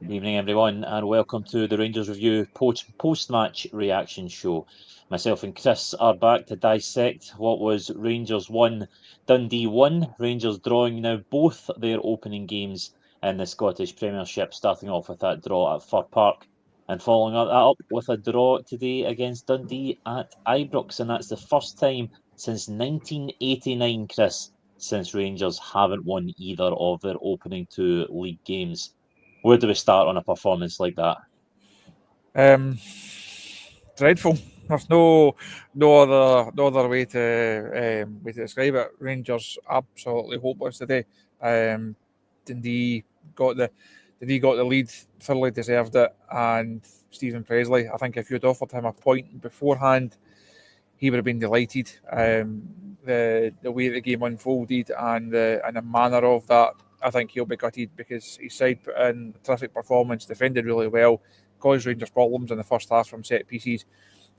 Good evening, everyone, and welcome to the Rangers Review post-match reaction show. Myself and Chris are back to dissect what was Rangers 1, Dundee 1. Rangers drawing now both their opening games in the Scottish Premiership, starting off with that draw at Fir Park and following that up with a draw today against Dundee at Ibrox. And that's the first time since 1989, Chris, since Rangers haven't won either of their opening two league games. Where do we start on a performance like that? Dreadful. There's no other way to describe it. Rangers absolutely hopeless today. Dundee got the lead, thoroughly deserved it, and Stephen Presley, I think if you'd offered him a point beforehand, he would have been delighted. The way the game unfolded and the manner of that, I think he'll be gutted, because his side put in a terrific performance, defended really well, caused Rangers problems in the first half from set pieces,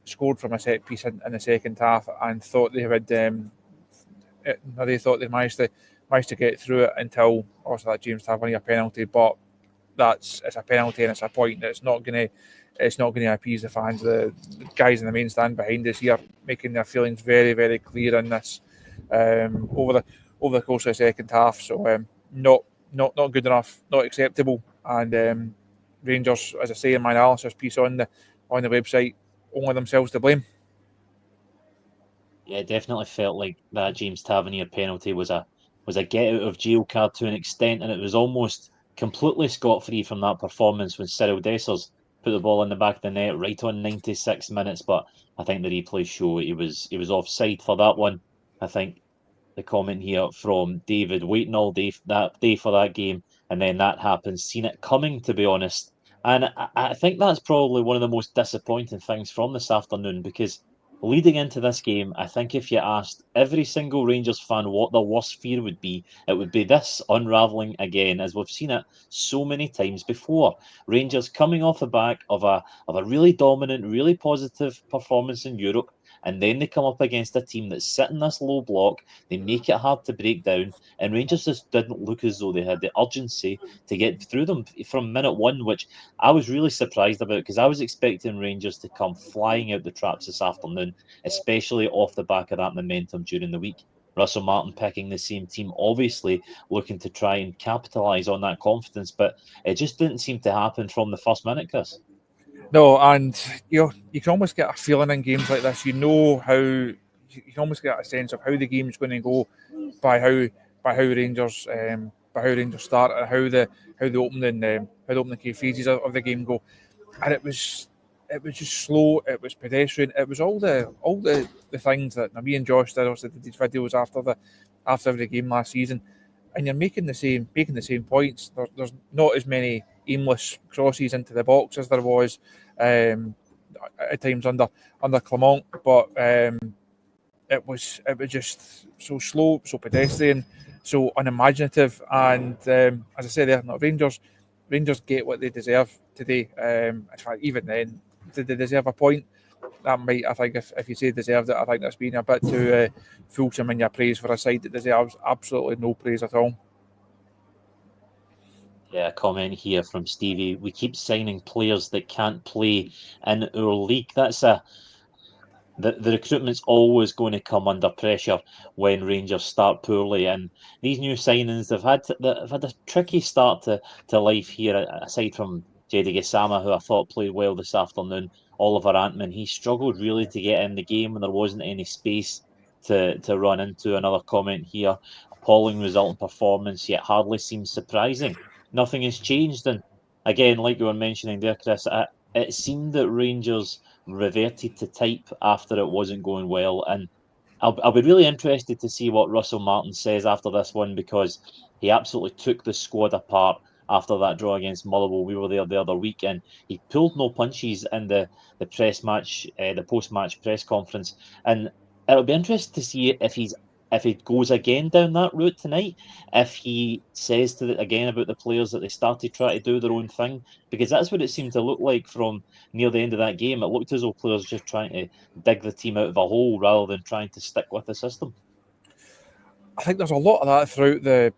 scored from a set piece in the second half, and thought they had managed to get through it until also that James Tavernier penalty. But it's a penalty and it's a point that's not going to appease the fans. The guys in the main stand behind us here making their feelings very, very clear in this over the course of the second half. So not good enough, not acceptable. And Rangers, as I say in my analysis piece on the website, only themselves to blame. Yeah, it definitely felt like that James Tavernier penalty was a get out of jail card to an extent, and it was almost completely scot-free from that performance when Cyril Dessers put the ball in the back of the net right on 96 minutes. But I think the replays show he was offside for that one. I think the comment here from David, waiting all day that day for that game, and then that happens, seen it coming, to be honest. And I think that's probably one of the most disappointing things from this afternoon, because leading into this game, I think if you asked every single Rangers fan what their worst fear would be, it would be this unravelling again, as we've seen it so many times before. Rangers coming off the back of a really dominant, really positive performance in Europe, and then they come up against a team that's sitting this low block. They make it hard to break down, and Rangers just didn't look as though they had the urgency to get through them from minute one, which I was really surprised about, because I was expecting Rangers to come flying out the traps this afternoon, especially off the back of that momentum during the week. Russell Martin picking the same team, obviously looking to try and capitalise on that confidence, but it just didn't seem to happen from the first minute, Chris. No, and you can almost get a feeling in games like this. You know how you can almost get a sense of how the game's going to go by how Rangers start and how the opening key phases of the game go. And it was just slow. It was pedestrian. It was all the things that me and Josh did. Also did these videos after every game last season, and you're making the same points. There's not as many aimless crosses into the box as there was at times under Clement, but it was just so slow, so pedestrian, so unimaginative. And as I said there, Rangers get what they deserve today. In fact, even then, did they deserve a point? That might, I think, if you say deserved it, I think that's been a bit too fulsome in your praise for a side that deserves absolutely no praise at all. Yeah, a comment here from Stevie. We keep signing players that can't play in our league. That's the recruitment's always going to come under pressure when Rangers start poorly, and these new signings they've had a tricky start to life here. Aside from Jigga, who I thought played well this afternoon, Oliver Antman, he struggled really to get in the game when there wasn't any space to run into. Another comment here: appalling result and performance, yet hardly seems surprising. Nothing has changed, and again, like you were mentioning there, Chris, it seemed that Rangers reverted to type after it wasn't going well. And I'll be really interested to see what Russell Martin says after this one, because he absolutely took the squad apart after that draw against Malloy. We were there the other week, and he pulled no punches in the post-match press conference. And it'll be interesting to see if he goes again down that route tonight, if he says again about the players that they started trying to do their own thing, because that's what it seemed to look like from near the end of that game. It looked as though players just trying to dig the team out of a hole rather than trying to stick with the system. I think there's a lot of that throughout the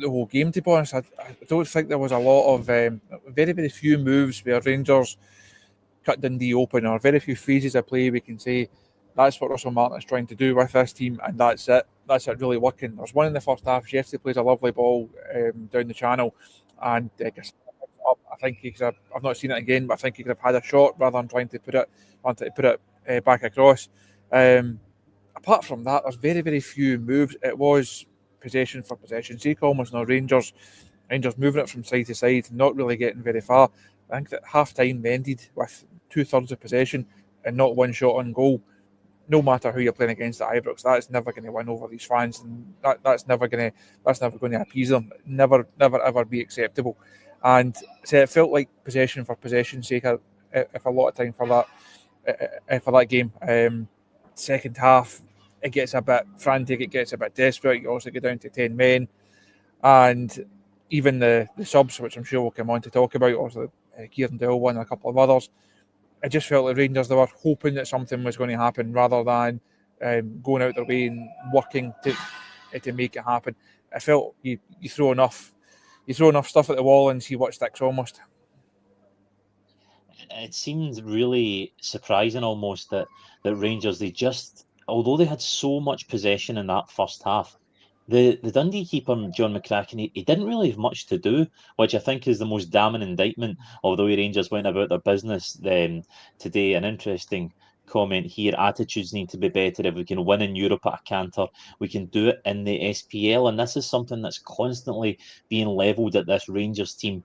whole game. To be honest, I don't think there was a lot of very few moves where Rangers cut Dundee open, or very few phases of play we can say that's what Russell Martin is trying to do with this team, and that's it. That's it really working. There's one in the first half. Jeffrey plays a lovely ball down the channel, and up. I think he could have, I've not seen it again, but I think he could have had a shot rather than trying to put it back across. Apart from that, there's very few moves. It was possession for possession's sake almost. Now Rangers moving it from side to side, not really getting very far. I think that half time they ended with 2/3 of possession and not one shot on goal. No matter who you're playing against at Ibrox, that's never going to win over these fans, and that's never going to appease them. Never ever be acceptable. And so it felt like possession for possession's sake. If a lot of time for that game. Second half, it gets a bit frantic. It gets a bit desperate. You also get down to 10 men, and even the subs, which I'm sure we'll come on to talk about, also Kieran Dowell and a couple of others. It just felt like Rangers, they were hoping that something was going to happen rather than going out their way and working to make it happen. I felt you throw enough stuff at the wall and see what sticks almost. It seems really surprising almost that Rangers, they just, although they had so much possession in that first half, the Dundee keeper, John McCracken, he didn't really have much to do, which I think is the most damning indictment of the way Rangers went about their business today. An interesting comment here: attitudes need to be better. If we can win in Europe at a canter, we can do it in the SPL, and this is something that's constantly being levelled at this Rangers team.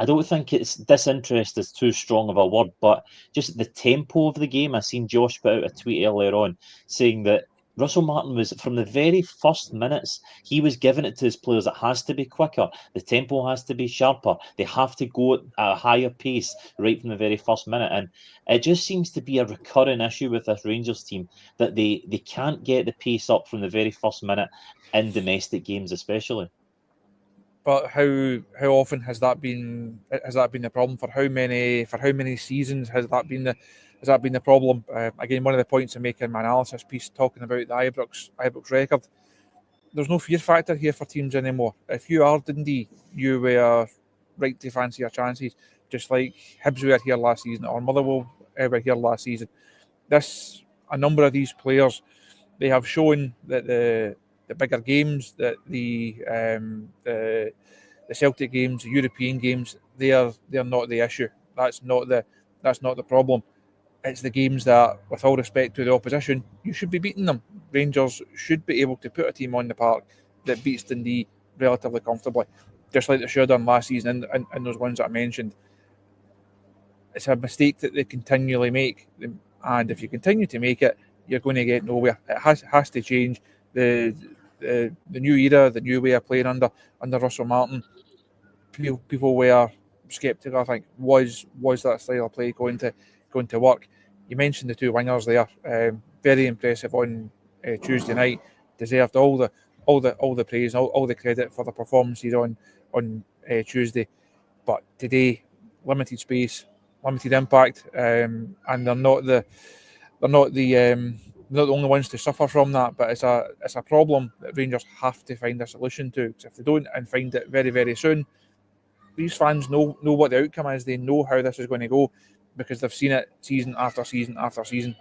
I don't think it's disinterest is too strong of a word, but just the tempo of the game. I seen Josh put out a tweet earlier on saying that Russell Martin was, from the very first minutes, he was giving it to his players. It has to be quicker. The tempo has to be sharper. They have to go at a higher pace right from the very first minute. And it just seems to be a recurring issue with this Rangers team that they can't get the pace up from the very first minute in domestic games, especially. But how often has that been the problem? For how many seasons has that been the problem? Again, one of the points I make in my analysis piece talking about the Ibrox record, there's no fear factor here for teams anymore. If you are Dundee, you were right to fancy your chances, just like Hibs were here last season or Motherwell were here last season. A number of these players, they have shown that the bigger games, that the Celtic games, the European games, they're not the issue. That's not the problem. It's the games that, with all respect to the opposition, you should be beating them. Rangers should be able to put a team on the park that beats Dundee relatively comfortably, just like they should have done last season and those ones that I mentioned. It's a mistake that they continually make, and if you continue to make it, you're going to get nowhere. It has to change. The new era, the new way of playing under Russell Martin, people were sceptical. I think was that style of play going to work? You mentioned the two wingers there, very impressive on Tuesday night. Deserved all the praise, all the credit for the performances on Tuesday. But today, limited space, limited impact, and they're not the only ones to suffer from that. But it's a problem that Rangers have to find a solution to. Because if they don't and find it very soon, these fans know what the outcome is. They know how this is going to go because they've seen it season after season after season.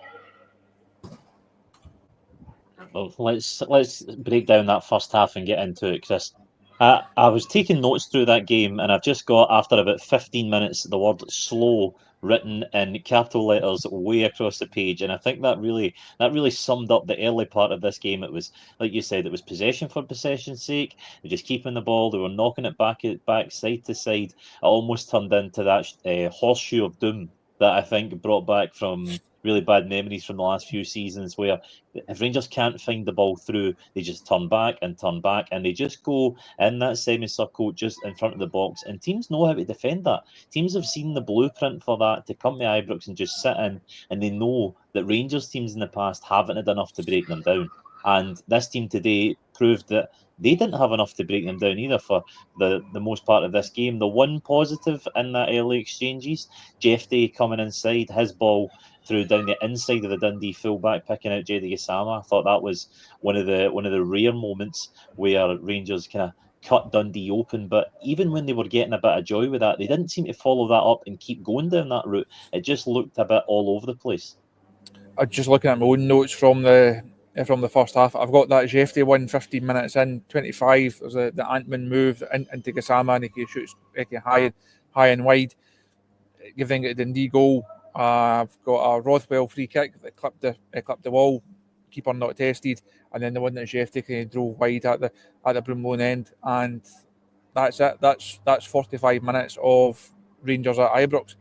Well, let's break down that first half and get into it, Chris. I was taking notes through that game, and I've just got, after about 15 minutes, the word "slow" written in capital letters way across the page, and I think that really summed up the early part of this game. It was, like you said, it was possession for possession's sake. They were just keeping the ball. They were knocking it back side to side. It almost turned into that horseshoe of doom that I think brought back from really bad memories from the last few seasons, where if Rangers can't find the ball through, they just turn back, and they just go in that semicircle just in front of the box. And teams know how to defend that. Teams have seen the blueprint for that, to come to Ibrox and just sit in, and they know that Rangers teams in the past haven't had enough to break them down. And this team today proved that they didn't have enough to break them down either for the most part of this game. The one positive in that early exchanges, Jeff Day coming inside, his ball through down the inside of the Dundee fullback, picking out Jigga. I thought that was one of the rare moments where Rangers kind of cut Dundee open. But even when they were getting a bit of joy with that, they didn't seem to follow that up and keep going down that route. It just looked a bit all over the place. I'm just looking at my own notes from the first half. I've got that Jeffrey one 15 minutes in, 25. There's the Antman move into Gassama, and he shoots high and wide. You think at the Dundee goal, I've got a Rothwell free kick that clipped the wall, keeper not tested, and then the one that Jeffrey kind of drove wide at the Broomloan end, and that's it. That's 45 minutes of Rangers at Ibrox.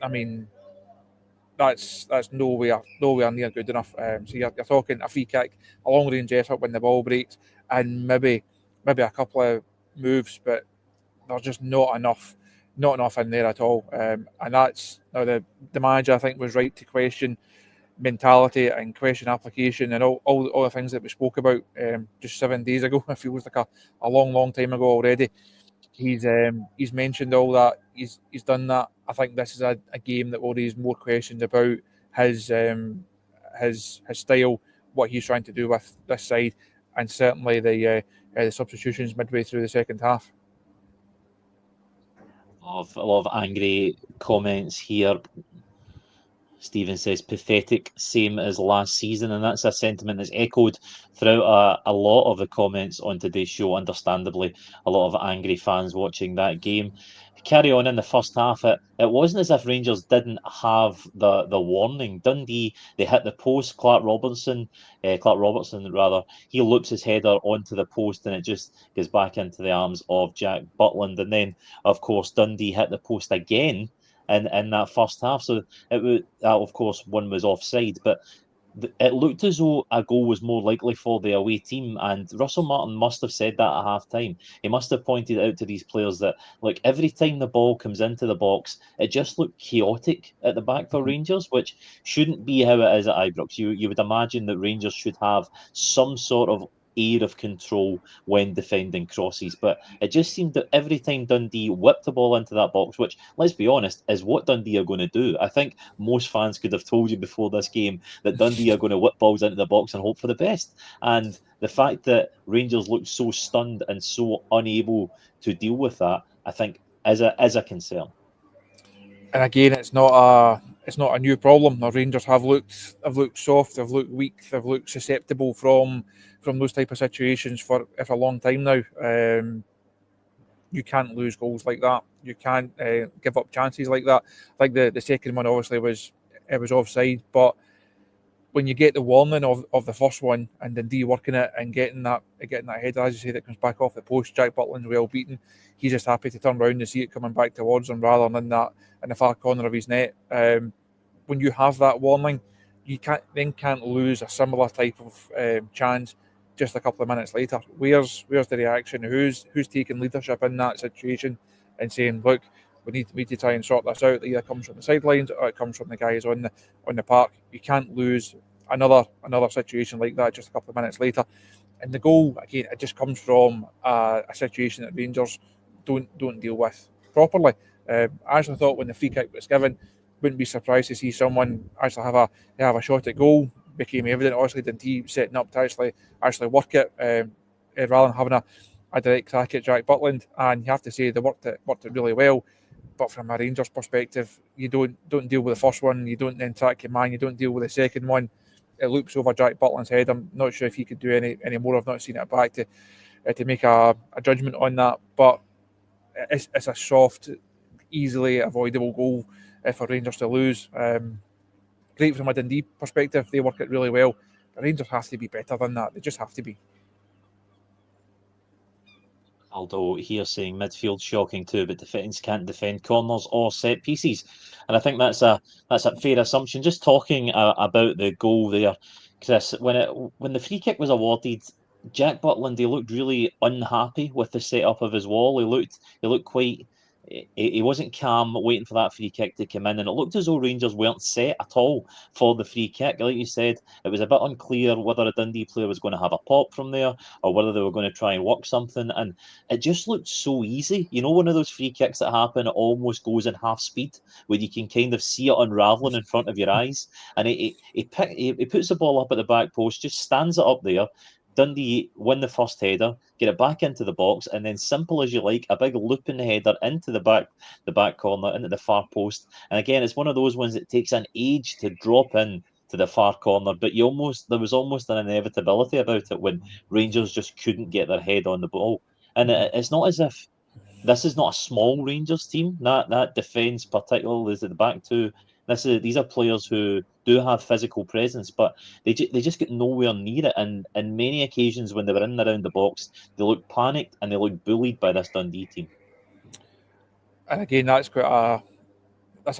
I mean, that's nowhere near good enough. So you're talking a free kick, a long range effort when the ball breaks, and maybe a couple of moves, but there's just not enough in there at all. And that's now the manager, I think, was right to question mentality and question application and all the things that we spoke about just 7 days ago. It feels like a long time ago already. He's mentioned all that. He's done that. I think this is a game that will raise more questions about his style, what he's trying to do with this side, and certainly the substitutions midway through the second half. Of a lot of angry comments here. Stephen says pathetic, same as last season, and that's a sentiment that's echoed throughout a lot of the comments on today's show. Understandably, a lot of angry fans watching that game. Carry on in the first half. It wasn't as if Rangers didn't have the warning. Dundee, they hit the post. Clark Robertson, he loops his header onto the post, and it just goes back into the arms of Jack Butland. And then, of course, Dundee hit the post again in that first half. So that, of course, one was offside, but it looked as though a goal was more likely for the away team, and Russell Martin must have said that at half time. He must have pointed out to these players that, like, every time the ball comes into the box, it just looked chaotic at the back for Rangers, which shouldn't be how it is at Ibrox. You would imagine that Rangers should have some sort of air of control when defending crosses, but it just seemed that every time Dundee whipped the ball into that box, which, let's be honest, is what Dundee are going to do. I think most fans could have told you before this game that Dundee are going to whip balls into the box and hope for the best, and the fact that Rangers looked so stunned and so unable to deal with that, I think is a concern. And again, it's not a new problem. The Rangers have looked soft, they've looked weak, they've looked susceptible from those type of situations for a long time now. You can't lose goals like that. You can't give up chances like that. I think the second one obviously was offside, but when you get the warning of the first one and Dundee working it and getting that header, as you say, that comes back off the post, Jack Butland's well beaten. He's just happy to turn around and see it coming back towards him rather than that in the far corner of his net. When you have that warning, you can't lose a similar type of chance just a couple of minutes later. Where's the reaction? Who's taking leadership in that situation and saying, look, we need to try and sort this out. It either comes from the sidelines or it comes from the guys on the park. You can't lose another situation like that just a couple of minutes later. And the goal, again, it just comes from a situation that Rangers don't deal with properly. I actually thought when the free kick was given, wouldn't be surprised to see someone actually have a shot at goal. Became evident, obviously, Dundee setting up to actually work it rather than having a direct crack at Jack Butland. And you have to say they worked it really well. But from a Rangers perspective, you don't deal with the first one, you don't then track your man, you don't deal with the second one. It loops over Jack Butland's head. I'm not sure if he could do any more. I've not seen it back to make a judgment on that. But it's a soft, easily avoidable goal for Rangers to lose. Great from a Dundee perspective, they work it really well. But Rangers have to be better than that. They just have to be. Aldo here saying midfield shocking too, but defence can't defend corners or set pieces, and I think that's a fair assumption. Just talking about the goal there, Chris, when the free kick was awarded, Jack Butland, he looked really unhappy with the setup of his wall. He looked quite he wasn't calm waiting for that free kick to come in, and it looked as though Rangers weren't set at all for the free kick. Like you said, it was a bit unclear whether a Dundee player was going to have a pop from there or whether they were going to try and work something, and it just looked so easy. You know, one of those free kicks that happen, it almost goes in half speed, where you can kind of see it unraveling in front of your eyes, and he puts the ball up at the back post, just stands it up there. Dundee win the first header, get it back into the box, and then simple as you like, a big looping header into the back corner, into the far post. And again, it's one of those ones that takes an age to drop in to the far corner, but there was almost an inevitability about it when Rangers just couldn't get their head on the ball. And it's not as if this is not a small Rangers team. That defence, particularly, is at the back two. These are players who do have physical presence, but they just get nowhere near it. And in many occasions, when they were in and around the box, they looked panicked and they looked bullied by this Dundee team. And again, that's a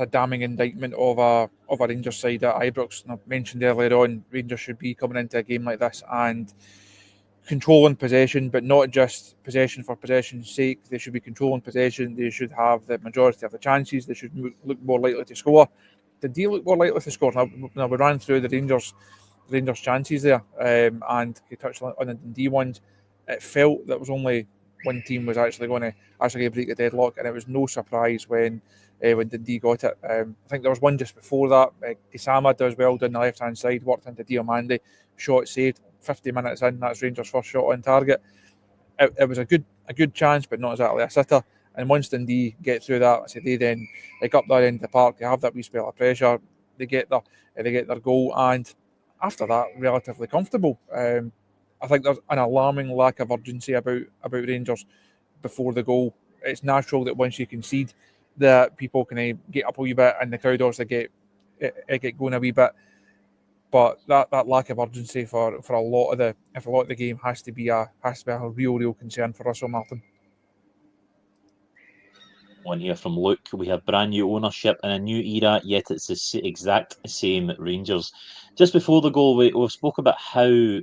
damning indictment of a Rangers side at Ibrox. And I mentioned earlier on, Rangers should be coming into a game like this and controlling possession, but not just possession for possession's sake. They should be controlling possession. They should have the majority of the chances. They should look more likely to score. Did they look more likely to score? Now we ran through the Rangers chances there, and you touched on the Dundee ones. It felt that was only one team was actually going to break the deadlock, and it was no surprise when Dundee got it. I think there was one just before that. Gisama does well down the left hand side, worked into Diomande, shot saved. 50 minutes in, that's Rangers' first shot on target. It was a good chance, but not exactly a sitter. And once Dundee get through that, they go up that end of the park, they have that wee spell of pressure, they get their goal, and after that, relatively comfortable. I think there's an alarming lack of urgency about Rangers before the goal. It's natural that once you concede, that people can get up a wee bit, and the crowd also get going a wee bit. But that lack of urgency for a lot of the game has to be a real concern for Russell Martin. One here from Luke. We have brand new ownership and a new era, yet it's the exact same Rangers. Just before the goal, we spoke about how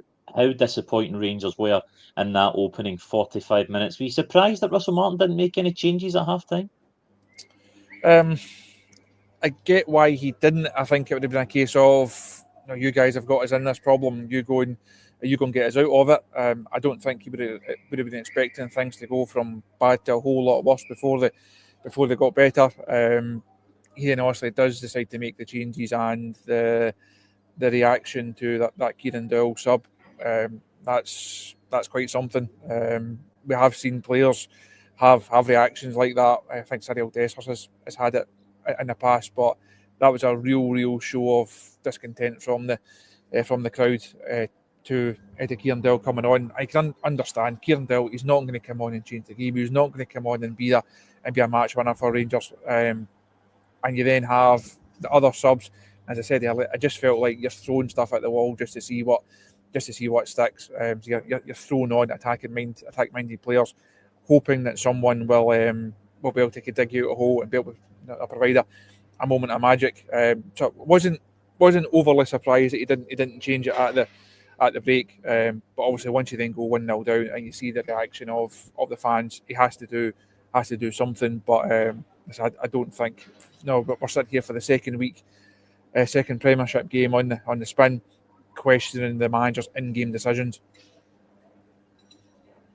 disappointing Rangers were in that opening 45 minutes. Were you surprised that Russell Martin didn't make any changes at half time? I get why he didn't. I think it would have been a case of, you guys have got us in this problem. You go and get us out of it. I don't think he would have been expecting things to go from bad to a whole lot worse before they got better. He then obviously does decide to make the changes, and the reaction to that Kieran Dowell sub, that's quite something. We have seen players have reactions like that. I think Cyril Dessers has had it in the past, but that was a real show of discontent from the crowd to Kieran Dowell coming on. I can understand Kieran Dowell. He's not going to come on and change the game. He's not going to come on and be a match winner for Rangers. And you then have the other subs. As I said earlier, I just felt like you're throwing stuff at the wall just to see what sticks. So you're throwing on attack-minded players, hoping that someone will be able to dig you out a hole and be able to provide a moment of magic. So it wasn't overly surprised that he didn't change it at the break. But obviously once you then go 1-0 down and you see the reaction of the fans, he has to do something. But I don't think. No, but we're sitting here for the second week, second Premiership game on the spin, questioning the manager's in-game decisions.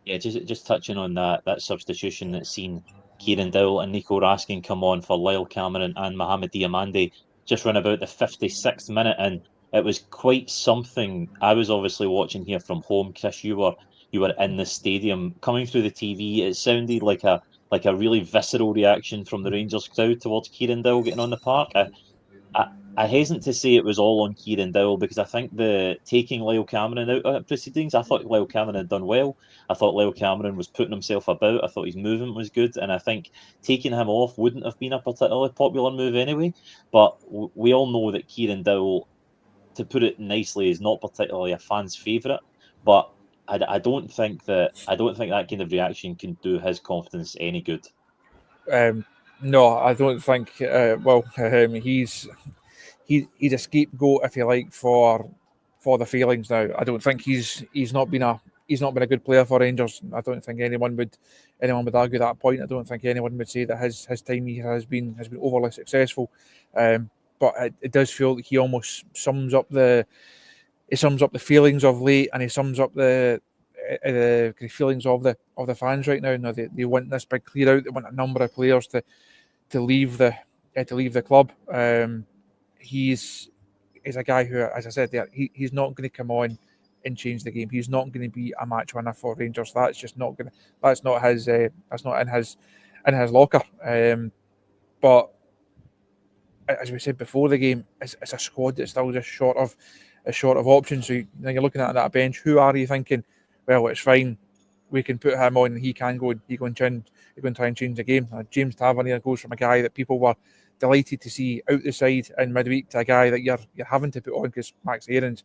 Yeah, just touching on that substitution that's seen Kieran Dowell and Nico Raskin come on for Lyle Cameron and Mohamed Diomande just run about the 56th minute, and it was quite something. I was obviously watching here from home. Chris, you were in the stadium. Coming through the TV, it sounded like a really visceral reaction from the Rangers crowd towards Kieran Dowell getting on the park. I hesitate to say it was all on Kieran Dowell, because I think the taking Lyle Cameron out of proceedings, I thought Lyle Cameron had done well. I thought Lyle Cameron was putting himself about. I thought his movement was good, and I think taking him off wouldn't have been a particularly popular move anyway. But we all know that Kieran Dowell, to put it nicely, is not particularly a fan's favourite. But I don't think that kind of reaction can do his confidence any good. No, I don't think. He's a scapegoat, if you like, for the failings now. I don't think he's not been a he's not been a good player for Rangers. I don't think anyone would argue that point. I don't think anyone would say that his time here has been overly successful. But it does feel that he almost sums up the feelings of late, and he sums up the feelings of the fans right now. Now they want this big clear out. They want a number of players to leave the club. He's a guy who, as I said there, he's not going to come on and change the game. He's not going to be a match winner for Rangers. That's just not going to. That's not his. That's not in his locker. But as we said before the game, it's a squad that's still just short of options. So you're looking at that bench. Who are you thinking? Well, it's fine. We can put him on, and he can go and try and change the game. James Tavernier goes from a guy that people were delighted to see out the side in midweek to a guy that you're having to put on because Max Aaron's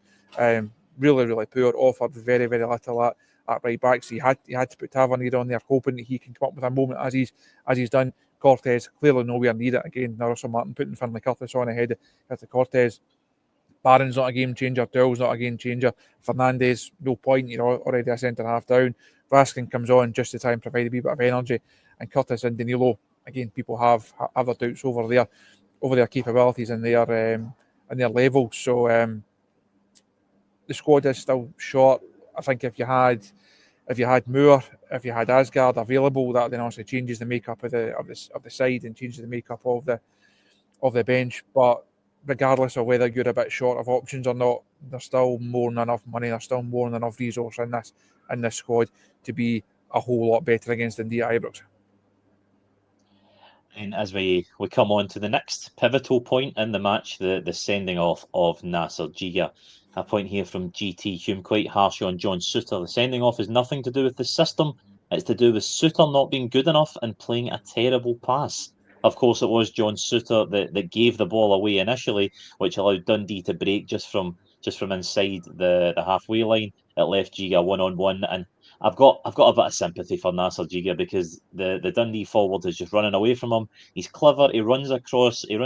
really, really poor, offered very, very little at right back. So you had to put Tavernier on there, hoping that he can come up with a moment as he's done. Cortez clearly nowhere near it. Again, Russell Martin putting Finlay Curtis on ahead of Cortez. Barron's not a game changer. Dowell's not a game changer. Fernandez, no point. Already a centre half down. Raskin comes on just to try and provide a wee bit of energy. And Curtis and Danilo, again, people have their doubts over their capabilities and their levels. So the squad is still short. I think if you had Moore, if you had Asgard available, that then also changes the makeup of the side and changes the makeup of the bench. But regardless of whether you're a bit short of options or not, there's still more than enough money, there's still more than enough resource in this squad to be a whole lot better against Dundee at Ibrox. And as we come on to the next pivotal point in the match, the sending off of Nasser Jigga. A point here from GT Hume, quite harsh on John Souttar. The sending off is nothing to do with the system. It's to do with Souttar not being good enough and playing a terrible pass. Of course, it was John Souttar that gave the ball away initially, which allowed Dundee to break just from inside the halfway line. It left Jigga 1-on-1, and I've got a bit of sympathy for Nasser Jigga because the Dundee forward is just running away from him. He's clever. He runs across. He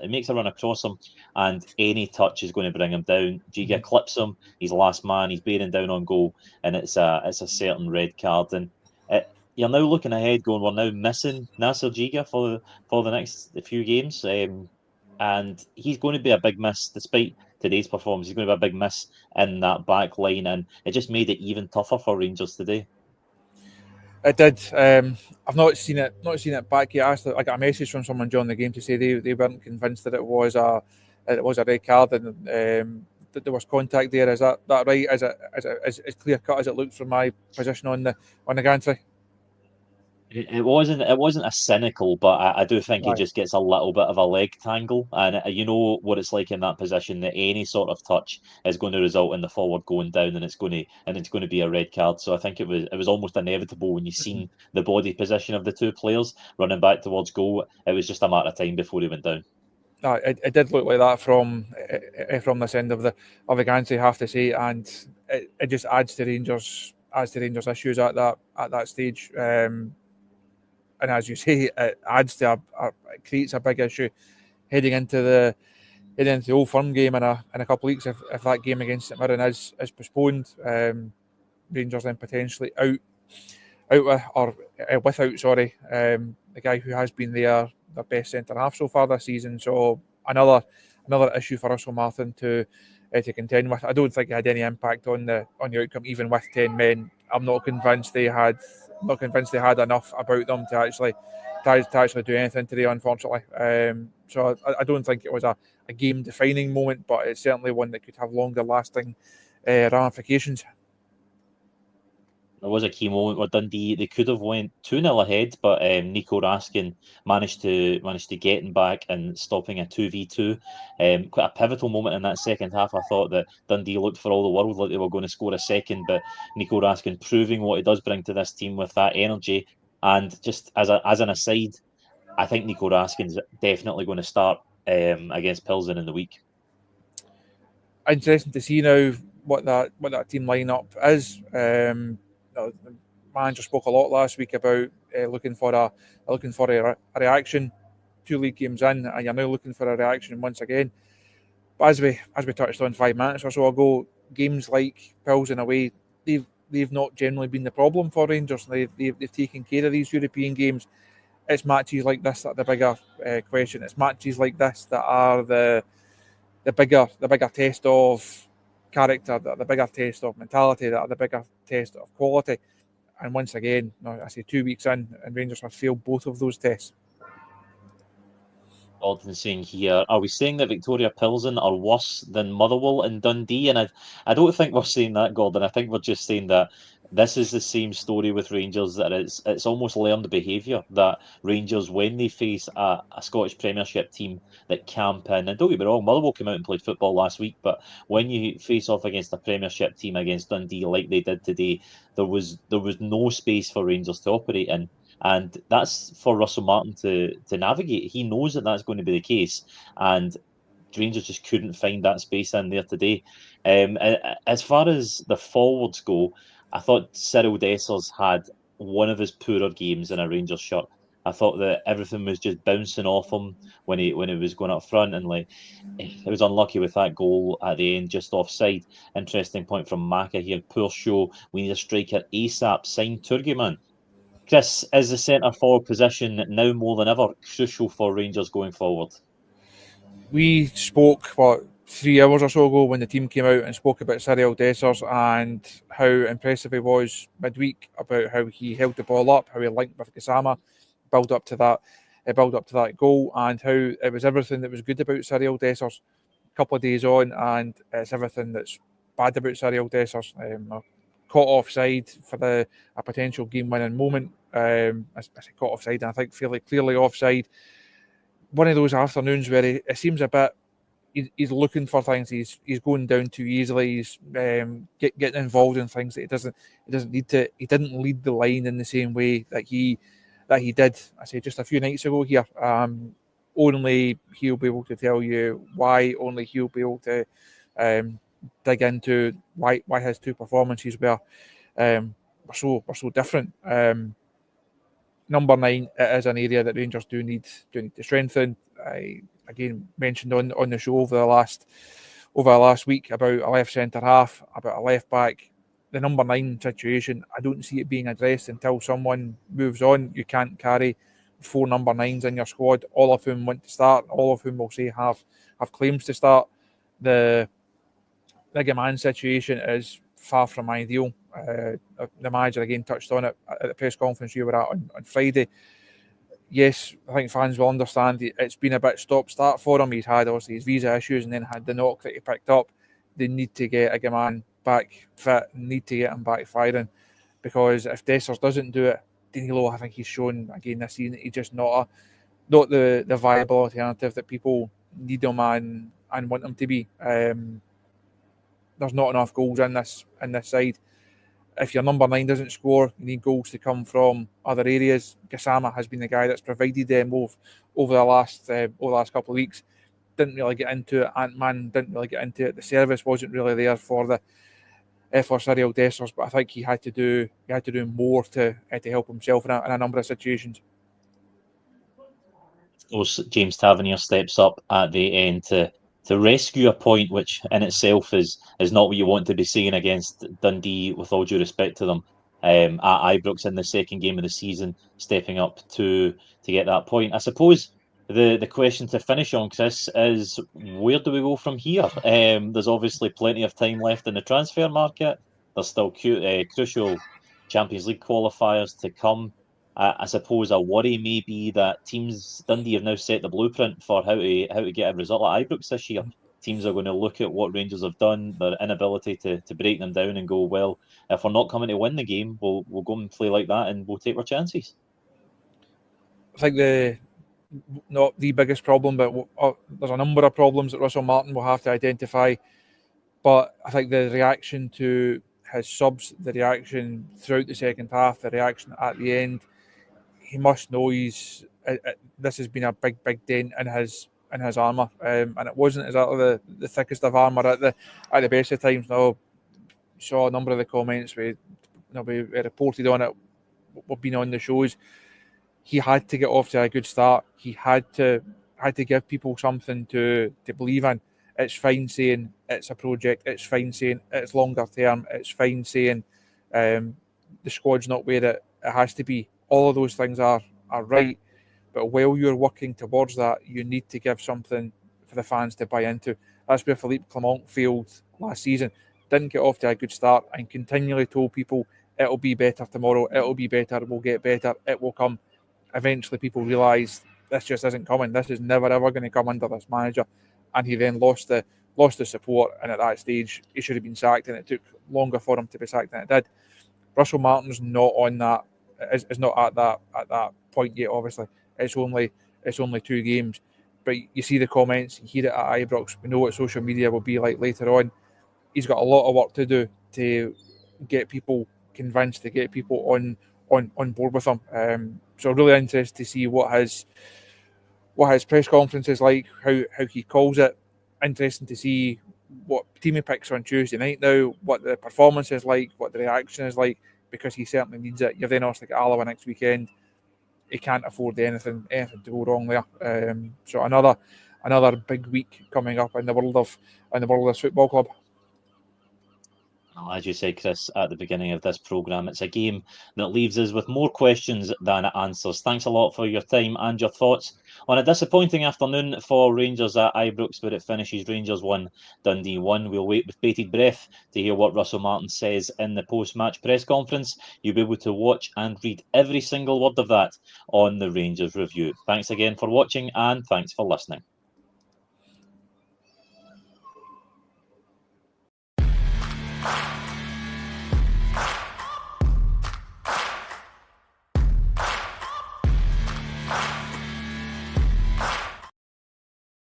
makes a run across him, and any touch is going to bring him down. Jigga clips him. He's last man. He's bearing down on goal, and it's a certain red card. And you're now looking ahead, going, we're now missing Nasser Jigga for the next few games, and he's going to be a big miss despite today's performance. He's going to be a big miss in that back line, and it just made it even tougher for Rangers today. It did. I've not seen it back yet. I got a message from someone during the game to say they weren't convinced that it was a red card and that there was contact there. Is that right? Is it as clear cut as it looks from my position on the gantry? It wasn't a cynical, but I do think he Right. just gets a little bit of a leg tangle, and you know what it's like in that position, that any sort of touch is going to result in the forward going down, and it's going to be a red card. So I think it was almost inevitable when you seen the body position of the two players running back towards goal. It was just a matter of time before he went down. It did look like that from this end of the gantry, I have to say, and it just adds to Rangers issues at that stage. And as you say, it adds to it creates a big issue heading into the Old Firm game in a couple of weeks if that game against St Mirren is postponed. Rangers then potentially without the guy who has been their best centre half so far this season. So another issue for Russell Martin to contend with. I don't think it had any impact on the outcome, even with 10 men. I'm not convinced they had enough about them to actually do anything today, unfortunately. So I don't think it was a game defining moment, but it's certainly one that could have longer lasting ramifications. There was a key moment where Dundee, they could have went 2-0 ahead, but Nico Raskin managed to get him back and stopping a 2v2. Quite a pivotal moment in that second half. I thought that Dundee looked for all the world like they were going to score a second, but Nico Raskin proving what he does bring to this team with that energy. And just as an aside, I think Nico Raskin's definitely going to start against Pilsen in the week. Interesting to see now what that team lineup is. The manager spoke a lot last week about looking for a reaction 2 league games in, and you're now looking for a reaction once again. But as we touched on 5 minutes or so ago, games like Pilsen away, they've they've not generally been the problem for Rangers. They've taken care of these European games. It's matches like this that are the bigger question. It's matches like this that are the bigger test of character, that are the bigger test of mentality, that are the bigger test of quality. And once again, I say 2 weeks in, and Rangers have failed both of those tests. Gordon saying here, are we saying that Victoria Pilsen are worse than Motherwell and Dundee? And I don't think we're saying that, Gordon. I think we're just saying that this is the same story with Rangers, that it's almost learned behaviour, that Rangers, when they face a Scottish Premiership team that camp in, and don't get me wrong, Motherwell came out and played football last week, but when you face off against a Premiership team against Dundee like they did today, there was no space for Rangers to operate in. And that's for Russell Martin to navigate. He knows that that's going to be the case, and Rangers just couldn't find that space in there today. As far as the forwards go, I thought Cyril Dessers had one of his poorer games in a Rangers shirt. I thought that everything was just bouncing off him when he was going up front, and like he was unlucky with that goal at the end, just offside. Interesting point from Maka here. Poor show. We need a striker ASAP. Sign Turgeman. Chris, is the centre forward position now more than ever crucial for Rangers going forward? We spoke, 3 hours or so ago when the team came out and spoke about Cyril Dessers and how impressive he was midweek, about how he held the ball up, how he linked with Gassama, build up to that goal, and how it was everything that was good about Cyril Dessers a couple of days on, and it's everything that's bad about Cyril Dessers. Caught offside for a potential game-winning moment. I caught offside, and I think fairly clearly offside. One of those afternoons where it seems a bit, he's looking for things. He's going down too easily. He's getting involved in things that he doesn't need to. He didn't lead the line in the same way that he did. I say just a few nights ago here. Only he'll be able to tell you why. Only he'll be able to dig into why his 2 performances were so different. Number 9, it is an area that Rangers do need to strengthen. I again mentioned on the show over the last week about a left centre half, about a left back. The number 9 situation, I don't see it being addressed until someone moves on. You can't carry 4 number 9s in your squad, all of whom want to start, all of whom will say have claims to start. The Big Man situation is far from ideal. The manager again touched on it at the press conference you were at on Friday. Yes, I think fans will understand it's been a bit stop-start for him. He's had obviously his visa issues and then had the knock that he picked up. They need to get a man back fit, need to get him back firing, because if Dessers doesn't do it, Danilo, I think he's shown again this season he's just not the viable alternative that people need him and want him to be. There's not enough goals in this side. If your number 9 doesn't score, you need goals to come from other areas. Gassama has been the guy that's provided them over the last couple of weeks. Didn't really get into it. Ant-Man didn't really get into it. The service wasn't really there for Cyril Dessers, but I think he had to do more to help himself in a number of situations. James Tavernier steps up at the end to rescue a point, which in itself is not what you want to be seeing against Dundee, with all due respect to them. At Ibrox in the second game of the season, stepping up to get that point. I suppose the question to finish on, Chris, is where do we go from here? There's obviously plenty of time left in the transfer market. There's still crucial Champions League qualifiers to come. I suppose a worry may be that Dundee have now set the blueprint for how to get a result at Ibrox this year. Teams are going to look at what Rangers have done, their inability to break them down, and go, well, if we're not coming to win the game, we'll go and play like that, and we'll take our chances. I think not the biggest problem, but there's a number of problems that Russell Martin will have to identify. But I think the reaction to his subs, the reaction throughout the second half, the reaction at the end, he must know this has been a big dent in his armour, and it wasn't exactly the thickest of armour at the best of times. Now, saw a number of the comments we reported on it. We've been on the shows. He had to get off to a good start. He had to give people something to believe in. It's fine saying it's a project. It's fine saying it's longer term. It's fine saying The squad's not where it has to be. All of those things are right. But while you're working towards that, you need to give something for the fans to buy into. That's where Philippe Clement failed last season. Didn't get off to a good start and continually told people it'll be better tomorrow, it'll be better, we'll get better, it will come. Eventually people realised this just isn't coming. This is never ever going to come under this manager. And he then lost the support, and at that stage he should have been sacked, and it took longer for him to be sacked than it did. Russell Martin's not on that, is not at that point yet, obviously. It's only 2 games. But you see the comments, you hear it at Ibrox. We know what social media will be like later on. He's got a lot of work to do to get people convinced, to get people on board with him. So really interested to see what his press conference is like, how he calls it. Interesting to see what team he picks on Tuesday night now, what the performance is like, what the reaction is like, because he certainly needs it. You've then also got Alloa next weekend. He can't afford anything to go wrong there. So another big week coming up in the world of this football club. As you said, Chris, at the beginning of this programme, it's a game that leaves us with more questions than answers. Thanks a lot for your time and your thoughts on a disappointing afternoon for Rangers at Ibrox, where it finishes Rangers 1, Dundee 1. We'll wait with bated breath to hear what Russell Martin says in the post-match press conference. You'll be able to watch and read every single word of that on the Rangers Review. Thanks again for watching, and thanks for listening.